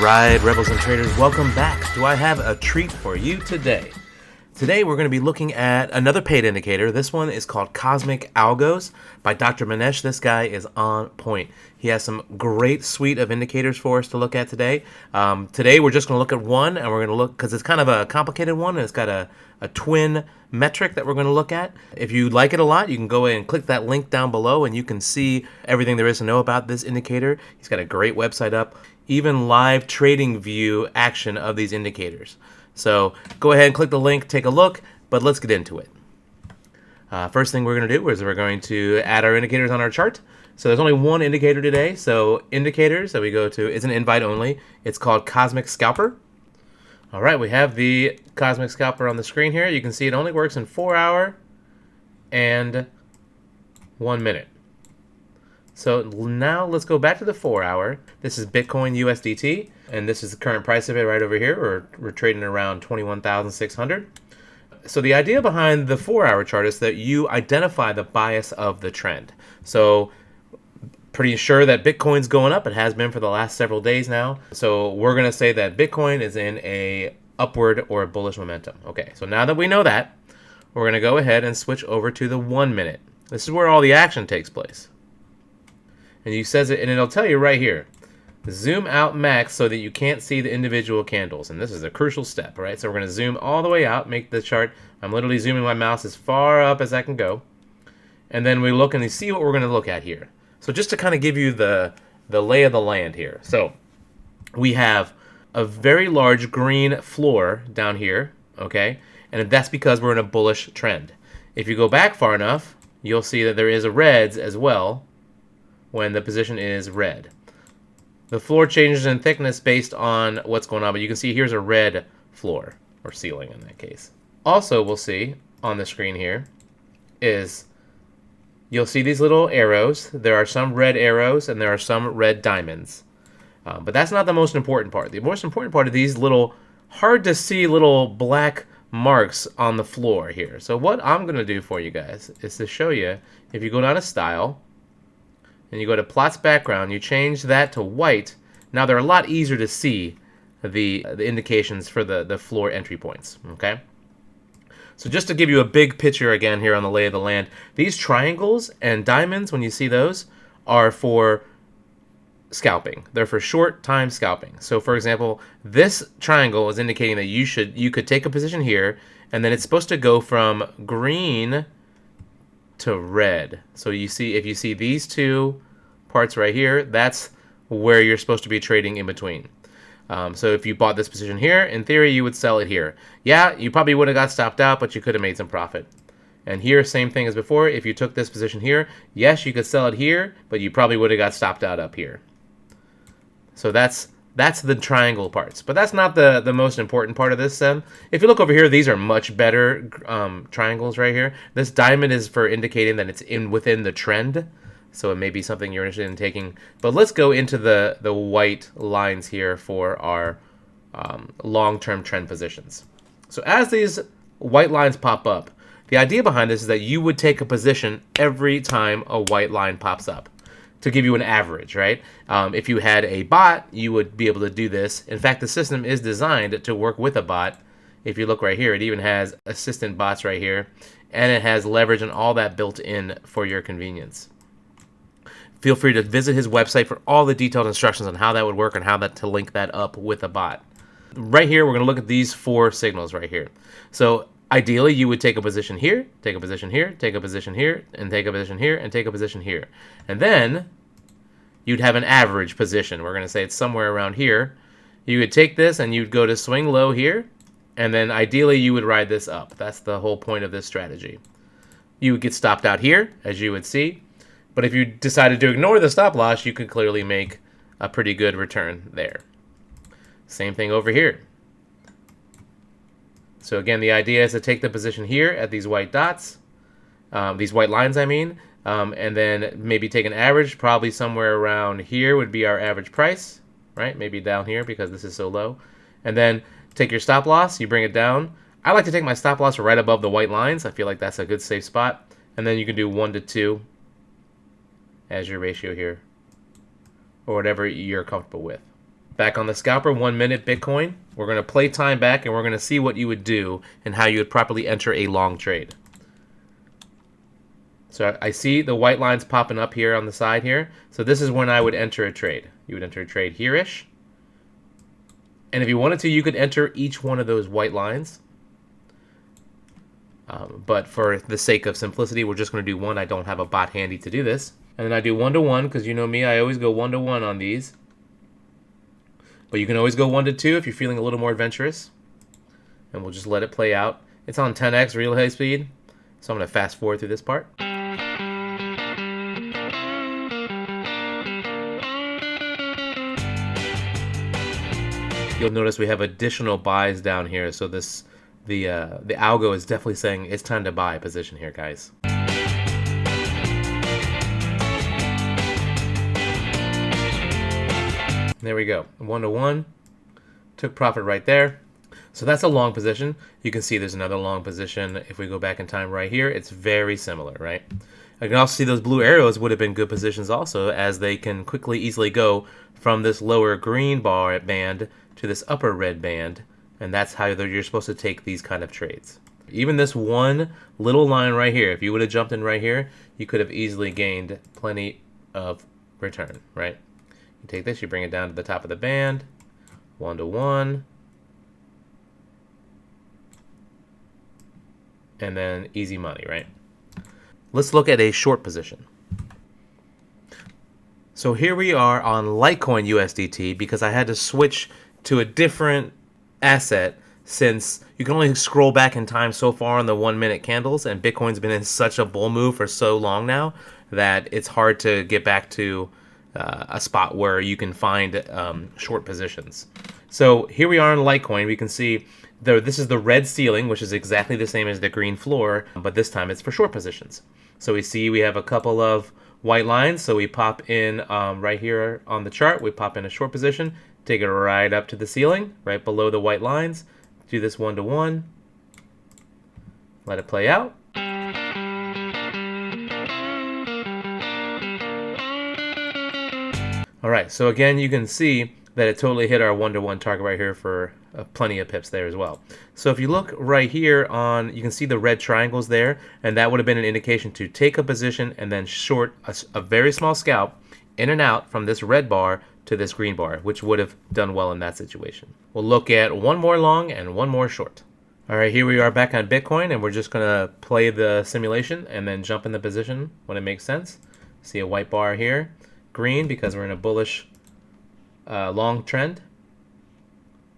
Alright, Rebels and Traders, welcome back. Do I have a treat for you today? Today we're going to be looking at another paid indicator. This one is called CosmicAlgos by Dr. Manesh. This guy is on point. He has some great suite of indicators for us to look at today. Today we're just going to look at one, and we're going to look, because it's kind of a complicated one, and it's got a twin metric that we're going to look at. If you like it a lot, you can go ahead and click that link down below, and you can see everything there is to know about this indicator. He's got a great website up, even live trading view action of these indicators. So go ahead and click the link, take a look, but let's get into it. First thing we're going to do is we're going to add our indicators on our chart. So there's only one indicator today. So indicators that we go to, it's an invite only. It's called Cosmic Scalper. All right, we have the Cosmic Scalper on the screen here. You can see it only works in 4 hour and 1 minute. So now let's go back to the 4 hour. This is Bitcoin USDT, and this is the current price of it right over here. We're trading around 21,600. So the idea behind the 4 hour chart is that you identify the bias of the trend. So pretty sure that Bitcoin's going up. It has been for the last several days now. So we're going to say that Bitcoin is in a upward or a bullish momentum. Okay, so now that we know that, we're going to go ahead and switch over to the 1 minute. This is where all the action takes place. And you says it, and it'll tell you right here, zoom out max so that you can't see the individual candles. And this is a crucial step, right? So we're going to zoom all the way out, make the chart. I'm literally zooming my mouse as far up as I can go. And then we look and we see what we're going to look at here. So just to kind of give you the lay of the land here. So we have a very large green floor down here, okay? And that's because we're in a bullish trend. If you go back far enough, you'll see that there is a reds as well when the position is red. The floor changes in thickness based on what's going on, but you can see here's a red floor, or ceiling in that case. Also, we'll see on the screen here is you'll see these little arrows. There are some red arrows and there are some red diamonds. But that's not the most important part. The most important part are these little, hard to see little black marks on the floor here. So what I'm going to do for you guys is to show you, if you go down to Style, and you go to Plots Background, you change that to white. Now they're a lot easier to see the indications for the floor entry points, okay? So just to give you a big picture again here on the lay of the land, these triangles and diamonds, when you see those, are for scalping. They're for short time scalping. So for example, this triangle is indicating that you could take a position here, and then it's supposed to go from green to red. So you see, if you see these two parts right here, that's where you're supposed to be trading in between. So if you bought this position here, in theory you would sell it here. Yeah, you probably would have got stopped out, but you could have made some profit. And here, same thing as before. If you took this position here, yes, you could sell it here, but you probably would have got stopped out up here. So that's the triangle parts, but that's not the most important part of this. If you look over here, these are much better triangles right here. This diamond is for indicating that it's within the trend, so it may be something you're interested in taking. But let's go into the white lines here for our long-term trend positions. So as these white lines pop up, the idea behind this is that you would take a position every time a white line pops up, to give you an average, right? If you had a bot, you would be able to do this. In fact, the system is designed to work with a bot. If you look right here, it even has assistant bots right here, and it has leverage and all that built in for your convenience. Feel free to visit his website for all the detailed instructions on how that would work and how to link that up with a bot. Right here, we're going to look at these 4 signals right here. So ideally, you would take a position here, take a position here, take a position here, and take a position here, and take a position here. And then you'd have an average position. We're going to say it's somewhere around here. You would take this and you'd go to swing low here, and then ideally you would ride this up. That's the whole point of this strategy. You would get stopped out here, as you would see. But if you decided to ignore the stop loss, you could clearly make a pretty good return there. Same thing over here. So again, the idea is to take the position here at these white dots, these white lines, I mean, and then maybe take an average, probably somewhere around here would be our average price, right? Maybe down here because this is so low. And then take your stop loss, you bring it down. I like to take my stop loss right above the white lines. I feel like that's a good safe spot. And then you can do 1 to 2 as your ratio here, or whatever you're comfortable with. Back on the scalper, 1 minute Bitcoin. We're going to play time back and we're going to see what you would do and how you would properly enter a long trade. So I see the white lines popping up here on the side here. So this is when I would enter a trade. You would enter a trade here-ish. And if you wanted to, you could enter each one of those white lines. But for the sake of simplicity, we're just going to do one. I don't have a bot handy to do this. And then I do 1-to-1 because you know me, I always go 1-to-1 on these. But you can always go 1-to-2 if you're feeling a little more adventurous. And we'll just let it play out. It's on 10x real high speed. So I'm going to fast forward through this part. You'll notice we have additional buys down here, so the algo is definitely saying it's time to buy a position here, guys. There we go, 1-to-1, took profit right there. So that's a long position. You can see there's another long position. If we go back in time right here, it's very similar, right? I can also see those blue arrows would have been good positions also, as they can quickly, easily go from this lower green bar band to this upper red band, and that's how you're supposed to take these kind of trades. Even this one little line right here, if you would have jumped in right here, you could have easily gained plenty of return, right? You take this, you bring it down to the top of the band, 1-to-1, and then easy money, right? Let's look at a short position. So here we are on Litecoin USDT because I had to switch to a different asset since you can only scroll back in time so far on the 1 minute candles, and Bitcoin's been in such a bull move for so long now that it's hard to get back to a spot where you can find short positions. So here we are on Litecoin. We can see this is the red ceiling, which is exactly the same as the green floor, but this time it's for short positions. So we see we have a couple of white lines, so we pop in right here on the chart, we pop in a short position, take it right up to the ceiling, right below the white lines, do this 1-to-1, let it play out. All right, so again, you can see that it totally hit our 1-to-1 target right here for plenty of pips there as well. So if you look right here on, you can see the red triangles there, and that would have been an indication to take a position and then short a very small scalp in and out from this red bar to this green bar, which would have done well in that situation. We'll look at one more long and one more short. All right, here we are back on Bitcoin, and we're just gonna play the simulation and then jump in the position when it makes sense. See a white bar here, green because we're in a bullish long trend.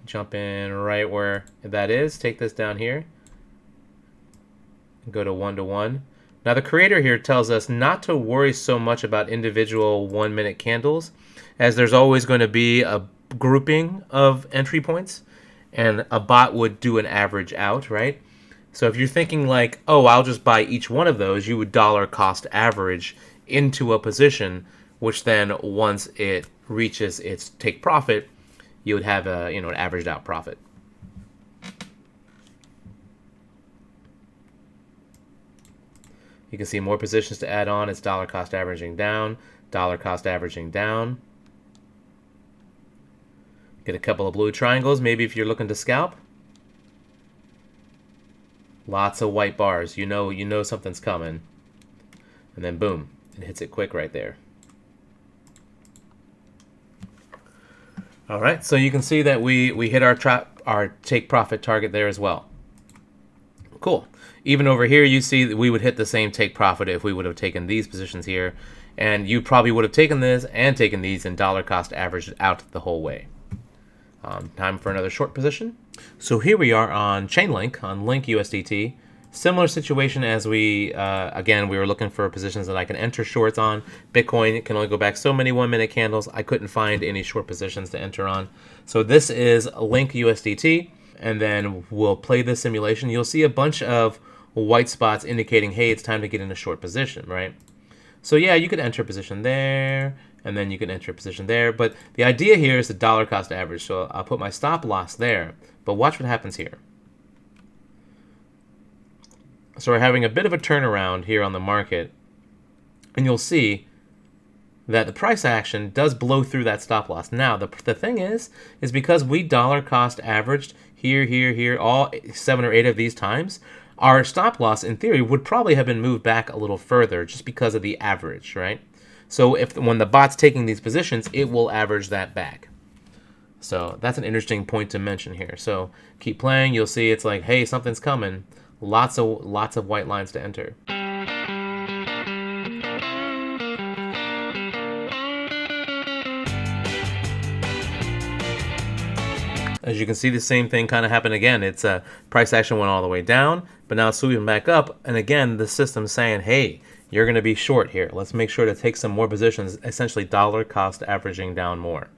Jump in right where that is, take this down here, go to 1-to-1. Now the creator here tells us not to worry so much about individual 1 minute candles, as there's always going to be a grouping of entry points, and a bot would do an average out, right? So if you're thinking like, oh, I'll just buy each one of those, you would dollar cost average into a position, which then once it reaches its take profit, you would have a, an averaged out profit. You can see more positions to add on. It's dollar cost averaging down, dollar cost averaging down. Get a couple of blue triangles, maybe if you're looking to scalp. Lots of white bars. You know something's coming. And then boom, it hits it quick right there. All right, so you can see that we hit our take profit target there as well. Cool. Even over here, you see that we would hit the same take profit if we would have taken these positions here, and you probably would have taken this and taken these and dollar cost averaged out the whole way. Time for another short position. So here we are on Chainlink, on Link USDT. Similar situation as again, we were looking for positions that I can enter shorts on. Bitcoin can only go back so many 1 minute candles. I couldn't find any short positions to enter on. So this is Link USDT, and then we'll play this simulation. You'll see a bunch of white spots indicating, hey, it's time to get in a short position, right? So yeah, you could enter a position there, and then you can enter a position there. But the idea here is the dollar cost average. So I'll put my stop loss there, but watch what happens here. So we're having a bit of a turnaround here on the market, and you'll see that the price action does blow through that stop loss. Now, the thing is because we dollar cost averaged here, all 7 or 8 of these times, our stop loss, in theory, would probably have been moved back a little further just because of the average, right? So when the bot's taking these positions, it will average that back. So that's an interesting point to mention here. So keep playing. You'll see it's like, hey, something's coming. Lots of white lines to enter. As you can see, the same thing kind of happened again. It's price action went all the way down, but now it's sweeping back up. And again, the system's saying, hey, you're going to be short here. Let's make sure to take some more positions, essentially dollar cost averaging down more.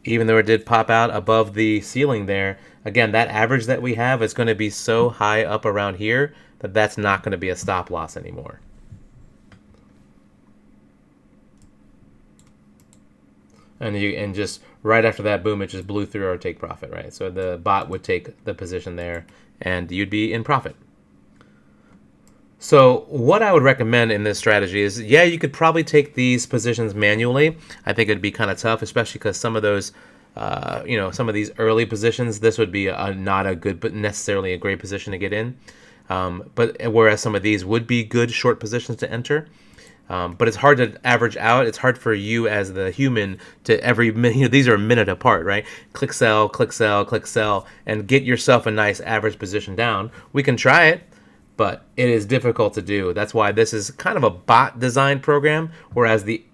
Even though it did pop out above the ceiling there, again, that average that we have is going to be so high up around here that that's not going to be a stop loss anymore. And just right after that, boom, it just blew through our take profit, right? So the bot would take the position there, and you'd be in profit. So what I would recommend in this strategy is, yeah, you could probably take these positions manually. I think it'd be kind of tough, especially because some of those, some of these early positions, this would be not a good, but necessarily a great position to get in. But whereas some of these would be good short positions to enter. But it's hard to average out. It's hard for you as the human to every minute, these are a minute apart, right? Click sell, click sell, click sell, and get yourself a nice average position down. We can try it, but it is difficult to do. That's why this is kind of a bot design program, whereas the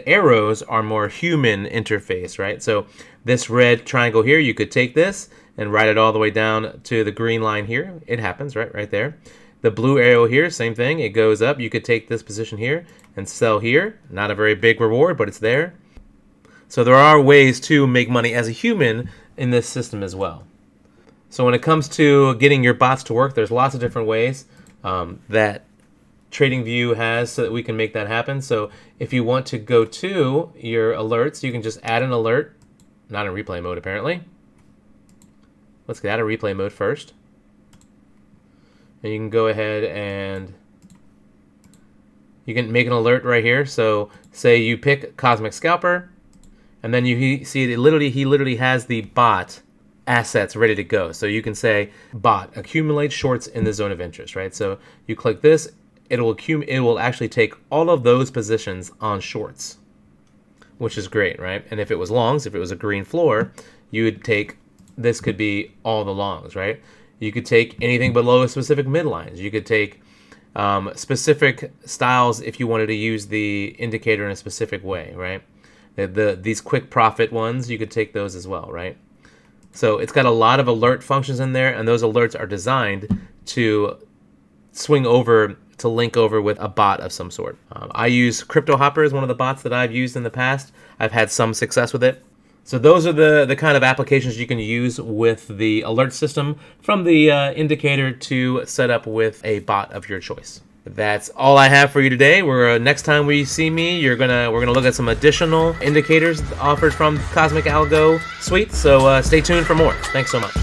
arrows are more human interface, right? So this red triangle here, you could take this and write it all the way down to the green line here. It happens, right there. The blue arrow here, same thing. It goes up. You could take this position here and sell here. Not a very big reward, but it's there. So there are ways to make money as a human in this system as well. So when it comes to getting your bots to work, there's lots of different ways that TradingView has so that we can make that happen. So if you want to go to your alerts, you can just add an alert. Not in replay mode, apparently. Let's get out of replay mode first. And you can go ahead and you can make an alert right here. So say you pick Cosmic Scalper, and then you see he literally has the bot assets ready to go. So you can say bot accumulate shorts in the zone of interest, right? So you click this, it will actually take all of those positions on shorts, which is great, right? And if it was longs, if it was a green floor, you would take, this could be all the longs, right? You could take anything below specific midlines. You could take specific styles if you wanted to use the indicator in a specific way, right? These quick profit ones, you could take those as well, right? So it's got a lot of alert functions in there, and those alerts are designed to swing over, to link over with a bot of some sort. I use Cryptohopper as one of the bots that I've used in the past. I've had some success with it. So those are the kind of applications you can use with the alert system from the indicator to set up with a bot of your choice. That's all I have for you today. Next time we see me, we're gonna look at some additional indicators offered from CosmicAlgo Suite. So stay tuned for more. Thanks so much.